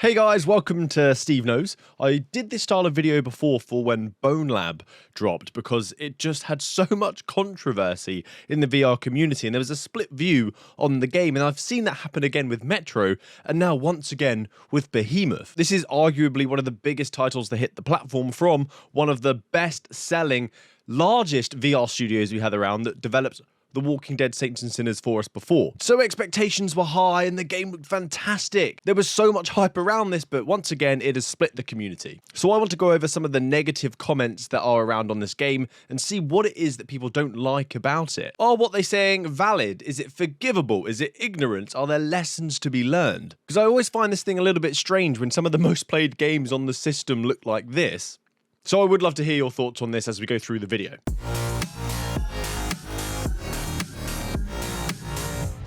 Hey guys, welcome to SteveKnows. I did this style of video before for when Bone Lab dropped because it just had so much controversy in the VR community and there was a split view on the game, and I've seen that happen again with Metro and now once again with Behemoth. This is arguably one of the biggest titles to hit the platform from one of the best-selling, largest VR studios we had around that developed The Walking Dead Saints and Sinners for us before. So expectations were high and the game looked fantastic. There was so much hype around this, but once again, it has split the community. So I want to go over some of the negative comments that are around on this game and see what it is that people don't like about it. Are what they're saying valid? Is it forgivable? Is it ignorant? Are there lessons to be learned? Because I always find this thing a little bit strange when some of the most played games on the system look like this. So I would love to hear your thoughts on this as we go through the video.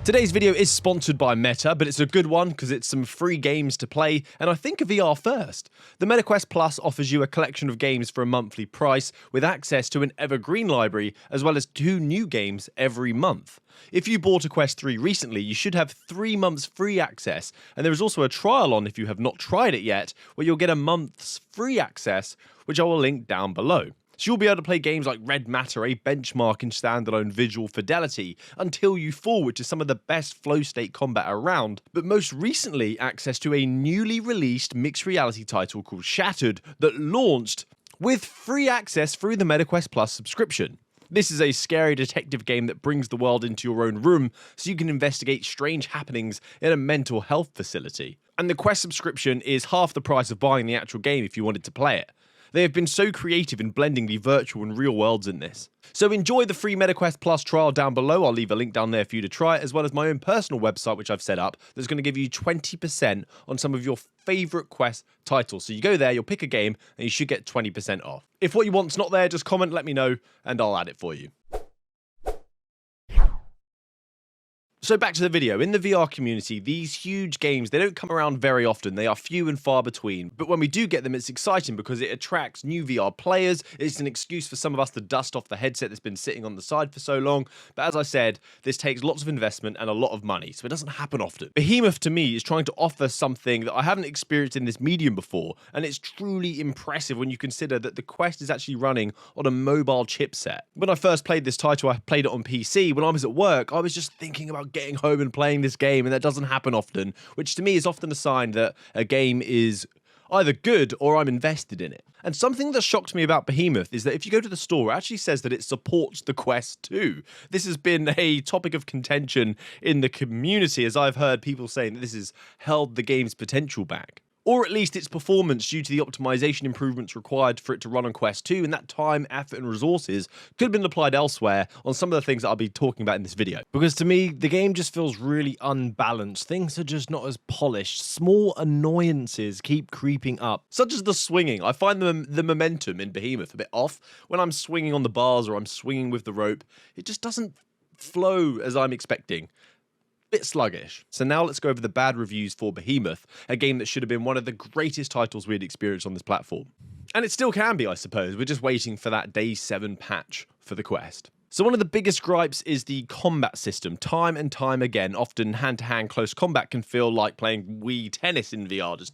Today's video is sponsored by Meta, but it's a good one because it's some free games to play, and I think a VR first. The MetaQuest Plus offers you a collection of games for a monthly price, with access to an evergreen library, as well as 2 new games every month. If you bought a Quest 3 recently, you should have 3 months free access, and there is also a trial on if you have not tried it yet, where you'll get a month's free access, which I will link down below. So you'll be able to play games like Red Matter, a benchmark in standalone visual fidelity, Until You Fall, which is some of the best flow state combat around, but most recently access to a newly released mixed reality title called Shattered that launched with free access through the MetaQuest Plus subscription. This is a scary detective game that brings the world into your own room so you can investigate strange happenings in a mental health facility. And the Quest subscription is half the price of buying the actual game if you wanted to play it. They have been so creative in blending the virtual and real worlds in this. So enjoy the free MetaQuest Plus trial down below. I'll leave a link down there for you to try it, as well as my own personal website which I've set up that's going to give you 20% on some of your favourite Quest titles. So you go there, you'll pick a game, and you should get 20% off. If what you want's not there, just comment, let me know, and I'll add it for you. So back to the video. In the VR community, these huge games, they don't come around very often. They are few and far between. But when we do get them, it's exciting because it attracts new VR players. It's an excuse for some of us to dust off the headset that's been sitting on the side for so long. But as I said, this takes lots of investment and a lot of money, so it doesn't happen often. Behemoth, to me, is trying to offer something that I haven't experienced in this medium before, and it's truly impressive when you consider that the Quest is actually running on a mobile chipset. When I first played this title, I played it on PC. When I was at work, I was just thinking about getting home and playing this game, and that doesn't happen often, which to me is often a sign that a game is either good or I'm invested in it. And something that shocked me about Behemoth is that if you go to the store, it actually says that it supports the Quest 2. This has been a topic of contention in the community, as I've heard people saying that this has held the game's potential back. Or at least its performance due to the optimization improvements required for it to run on Quest 2, and that time, effort and resources could have been applied elsewhere on some of the things that I'll be talking about in this video. Because to me, the game just feels really unbalanced. Things are just not as polished. Small annoyances keep creeping up, such as the swinging. I find the momentum in Behemoth a bit off. When I'm swinging on the bars or I'm swinging with the rope, it just doesn't flow as I'm expecting. Bit sluggish. So now let's go over the bad reviews for Behemoth, a game that should have been one of the greatest titles we'd experienced on this platform. And it still can be, I suppose. We're just waiting for that Day 7 patch for the Quest. So one of the biggest gripes is the combat system. Time and time again, often hand-to-hand close combat can feel like playing Wii tennis in VR.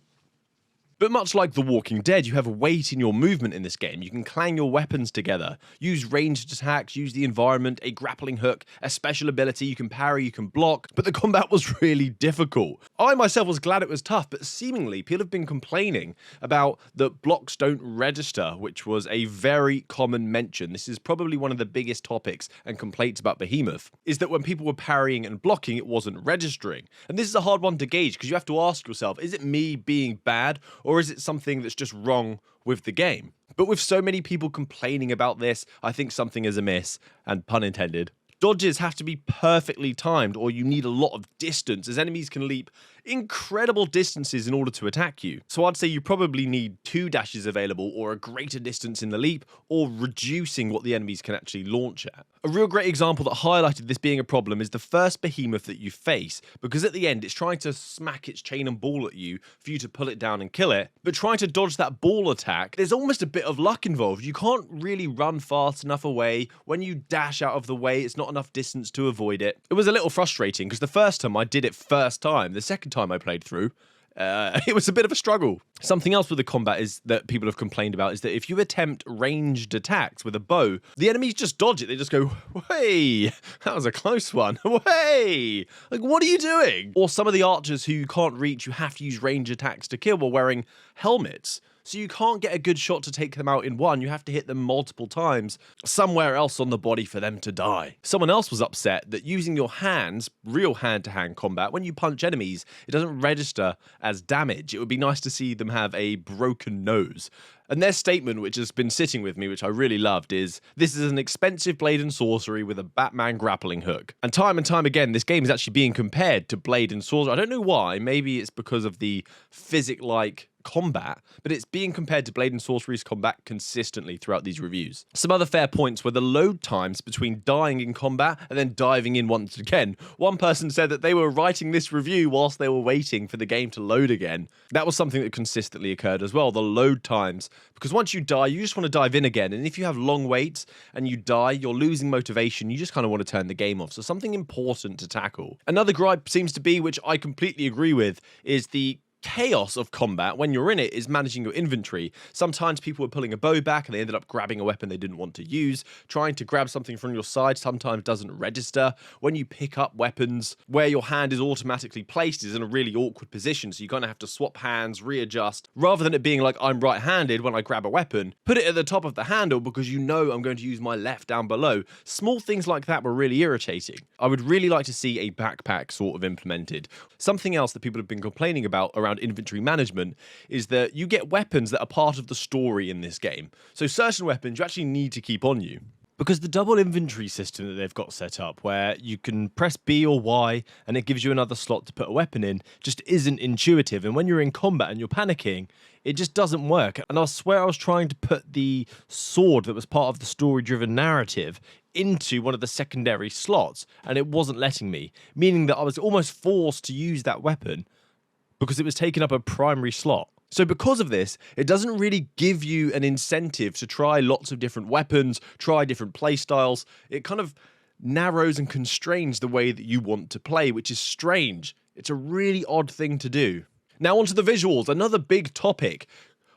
But much like The Walking Dead, you have weight in your movement in this game. You can clang your weapons together, use ranged attacks, use the environment, a grappling hook, a special ability, you can parry, you can block, but the combat was really difficult. I myself was glad it was tough, but seemingly people have been complaining about that blocks don't register, which was a very common mention. This is probably one of the biggest topics and complaints about Behemoth, is that when people were parrying and blocking, it wasn't registering. And this is a hard one to gauge because you have to ask yourself, is it me being bad, or is it something that's just wrong with the game? But with so many people complaining about this, I think something is amiss, and pun intended. Dodges have to be perfectly timed, or you need a lot of distance, as enemies can leap incredible distances in order to attack you. So I'd say you probably need 2 dashes available, or a greater distance in the leap, or reducing what the enemies can actually launch at. A real great example that highlighted this being a problem is the first Behemoth that you face, because at the end it's trying to smack its chain and ball at you for you to pull it down and kill it, but trying to dodge that ball attack, there's almost a bit of luck involved. You can't really run fast enough away. When you dash out of the way, it's not enough distance to avoid it. It was a little frustrating because the first time I did it first time, the second time I played through, it was a bit of a struggle. Something else with the combat is that people have complained about is that if you attempt ranged attacks with a bow, the enemies just dodge it. They just go, "Hey, that was a close one. Hey, like, what are you doing?" Or some of the archers who you can't reach, you have to use range attacks to kill while wearing helmets. So you can't get a good shot to take them out in one. You have to hit them multiple times somewhere else on the body for them to die. Someone else was upset that using your hands, real hand-to-hand combat, when you punch enemies, it doesn't register as damage. It would be nice to see them have a broken nose. And their statement, which has been sitting with me, which I really loved, is, "This is an expensive blade and sorcery with a Batman grappling hook." And time again, this game is actually being compared to blade and sorcery. I don't know why. Maybe it's because of the physic-like combat, but it's being compared to blade and sorcery's combat consistently throughout these reviews. Some other fair points were the load times between dying in combat and then diving in once again. One person said that they were writing this review whilst they were waiting for the game to load again. That was something that consistently occurred as well, the load times. Because once you die, you just want to dive in again, and if you have long waits and you die, you're losing motivation, you just kind of want to turn the game off. So something important to tackle. Another gripe seems to be, which I completely agree with, is the chaos of combat when you're in it is managing your inventory. Sometimes people were pulling a bow back and they ended up grabbing a weapon they didn't want to use. Trying to grab something from your side sometimes doesn't register. When you pick up weapons, where your hand is automatically placed is in a really awkward position, so you're going to have to swap hands, readjust. Rather than it being like, I'm right-handed when I grab a weapon, put it at the top of the handle because you know I'm going to use my left down below. Small things like that were really irritating. I would really like to see a backpack sort of implemented. Something else that people have been complaining about around inventory management is that you get weapons that are part of the story in this game. So certain weapons you actually need to keep on you. Because the double inventory system that they've got set up, where you can press B or Y and it gives you another slot to put a weapon in, just isn't intuitive. And when you're in combat and you're panicking, it just doesn't work. And I swear I was trying to put the sword that was part of the story-driven narrative into one of the secondary slots, and it wasn't letting me, meaning that I was almost forced to use that weapon because it was taking up a primary slot. So because of this, it doesn't really give you an incentive to try lots of different weapons, try different playstyles. It kind of narrows and constrains the way that you want to play, which is strange. It's a really odd thing to do. Now onto the visuals, another big topic.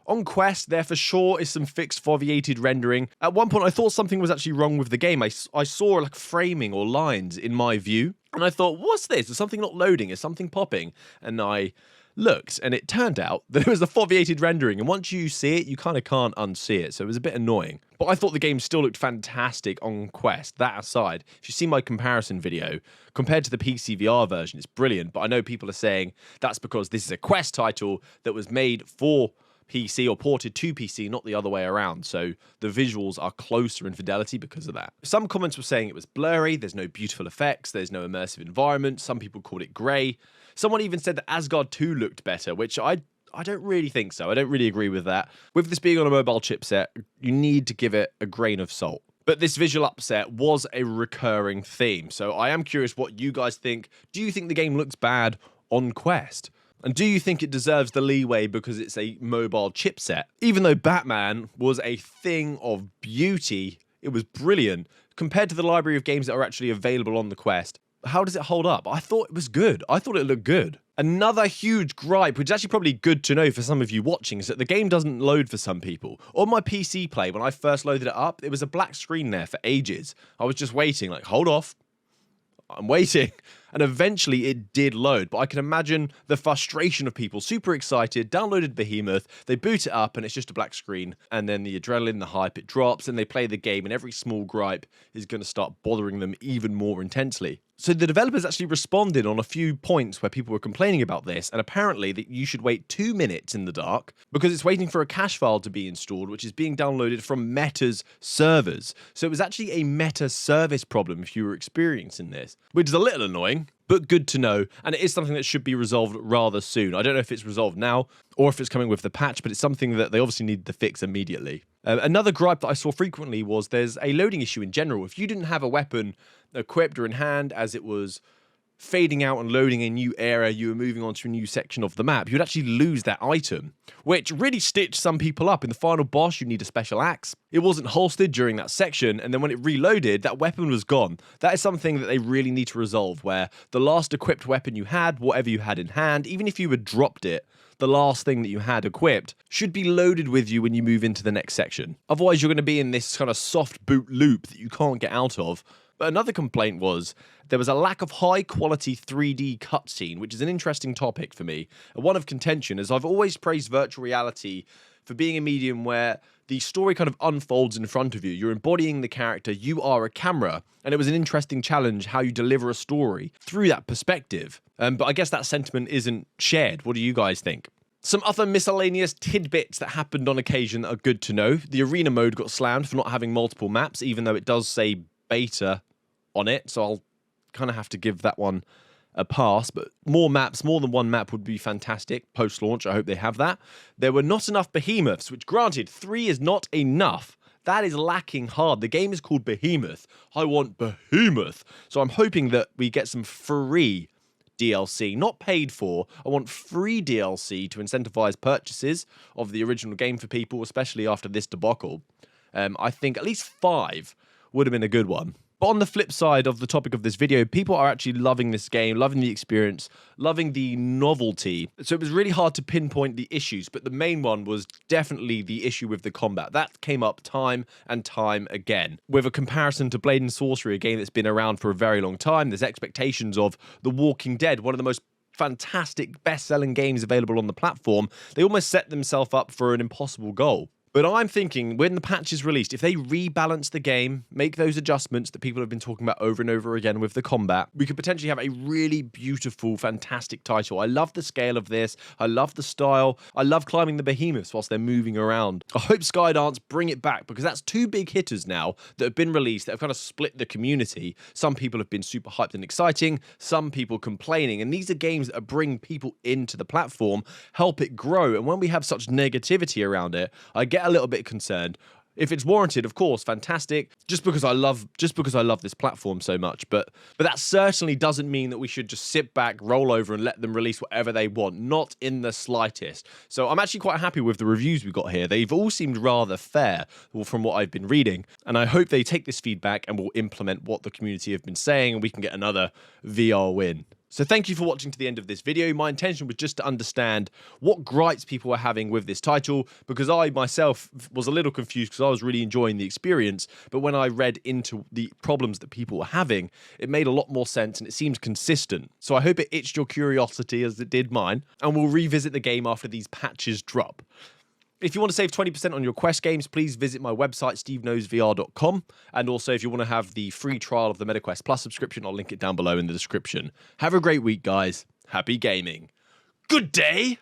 On Quest, there for sure is some fixed foveated rendering. At one point, I thought something was actually wrong with the game. I saw like framing or lines in my view, and I thought, what's this? Is something not loading? Is something popping? And I looked, and it turned out that it was the foveated rendering, and once you see it, you kind of can't unsee it, so it was a bit annoying. But I thought the game still looked fantastic on Quest. That aside, if you see my comparison video, compared to the PC VR version, it's brilliant, but I know people are saying that's because this is a Quest title that was made for PC or ported to PC, not the other way around. So the visuals are closer in fidelity because of that. Some comments were saying it was blurry, there's no beautiful effects, there's no immersive environment. Some people called it grey. Someone even said that Asgard 2 looked better, which I don't really think so. I don't really agree with that. With this being on a mobile chipset, you need to give it a grain of salt. But this visual upset was a recurring theme. So I am curious what you guys think. Do you think the game looks bad on Quest? And do you think it deserves the leeway because it's a mobile chipset? Even though Batman was a thing of beauty, it was brilliant, compared to the library of games that are actually available on the Quest, how does it hold up? I thought it was good. I thought it looked good. Another huge gripe, which is actually probably good to know for some of you watching, is that the game doesn't load for some people. On my PC play, when I first loaded it up, there was a black screen there for ages. I was just waiting, like, hold off. I'm waiting. And eventually it did load, but I can imagine the frustration of people super excited, downloaded Behemoth, they boot it up and it's just a black screen, and then the adrenaline, the hype, it drops, and they play the game, and every small gripe is going to start bothering them even more intensely. So the developers actually responded on a few points where people were complaining about this, and apparently that you should wait 2 minutes in the dark because it's waiting for a cache file to be installed, which is being downloaded from Meta's servers. So it was actually a Meta service problem if you were experiencing this, which is a little annoying, but good to know, and it is something that should be resolved rather soon. I don't know if it's resolved now or if it's coming with the patch, but it's something that they obviously need to fix immediately. Another gripe that I saw frequently was there's a loading issue in general. If you didn't have a weapon equipped or in hand as it was fading out and loading a new area, you were moving on to a new section of the map, you'd actually lose that item, which really stitched some people up. In the final boss, you need a special axe. It wasn't holstered during that section, and then when it reloaded, that weapon was gone. That is something that they really need to resolve, where the last equipped weapon you had, whatever you had in hand, even if you had dropped it, the last thing that you had equipped should be loaded with you when you move into the next section. Otherwise, you're going to be in this kind of soft boot loop that you can't get out of. But another complaint was there was a lack of high quality 3D cutscene, which is an interesting topic for me, and one of contention, as I've always praised virtual reality for being a medium where the story kind of unfolds in front of you. You're embodying the character, you are a camera, and it was an interesting challenge how you deliver a story through that perspective. But I guess that sentiment isn't shared. What do you guys think? Some other miscellaneous tidbits that happened on occasion that are good to know. The arena mode got slammed for not having multiple maps, even though it does say beta on it, so I'll kind of have to give that one a pass. But more maps, more than one map would be fantastic post-launch. I hope they have that. There were not enough behemoths, which granted, 3 is not enough. That is lacking hard. The game is called Behemoth. I want Behemoth. So I'm hoping that we get some free DLC, not paid for. I want free DLC to incentivize purchases of the original game for people, especially after this debacle. I think at least 5 would have been a good one. But on the flip side of the topic of this video, people are actually loving this game, loving the experience, loving the novelty. So it was really hard to pinpoint the issues, but the main one was definitely the issue with the combat. That came up time and time again. With a comparison to Blade and Sorcery, a game that's been around for a very long time, there's expectations of The Walking Dead, one of the most fantastic best-selling games available on the platform. They almost set themselves up for an impossible goal. But I'm thinking, when the patch is released, if they rebalance the game, make those adjustments that people have been talking about over and over again with the combat, we could potentially have a really beautiful, fantastic title. I love the scale of this. I love the style. I love climbing the behemoths whilst they're moving around. I hope Skydance bring it back, because that's 2 big hitters now that have been released that have kind of split the community. Some people have been super hyped and exciting, some people complaining, and these are games that bring people into the platform, help it grow. And when we have such negativity around it, I get a little bit concerned. If it's warranted, of course, fantastic. Just because I love this platform so much, but that certainly doesn't mean that we should just sit back, roll over, and let them release whatever they want. Not in the slightest. So I'm actually quite happy with the reviews we got here. They've all seemed rather fair from what I've been reading, and I hope they take this feedback and will implement what the community have been saying, and we can get another VR win. So thank you for watching to the end of this video. My intention was just to understand what gripes people were having with this title, because I myself was a little confused because I was really enjoying the experience, but when I read into the problems that people were having, it made a lot more sense and it seems consistent. So I hope it itched your curiosity as it did mine, and we'll revisit the game after these patches drop. If you want to save 20% on your Quest games, please visit my website, SteveKnowsVR.com. And also, if you want to have the free trial of the MetaQuest Plus subscription, I'll link it down below in the description. Have a great week, guys. Happy gaming. Good day!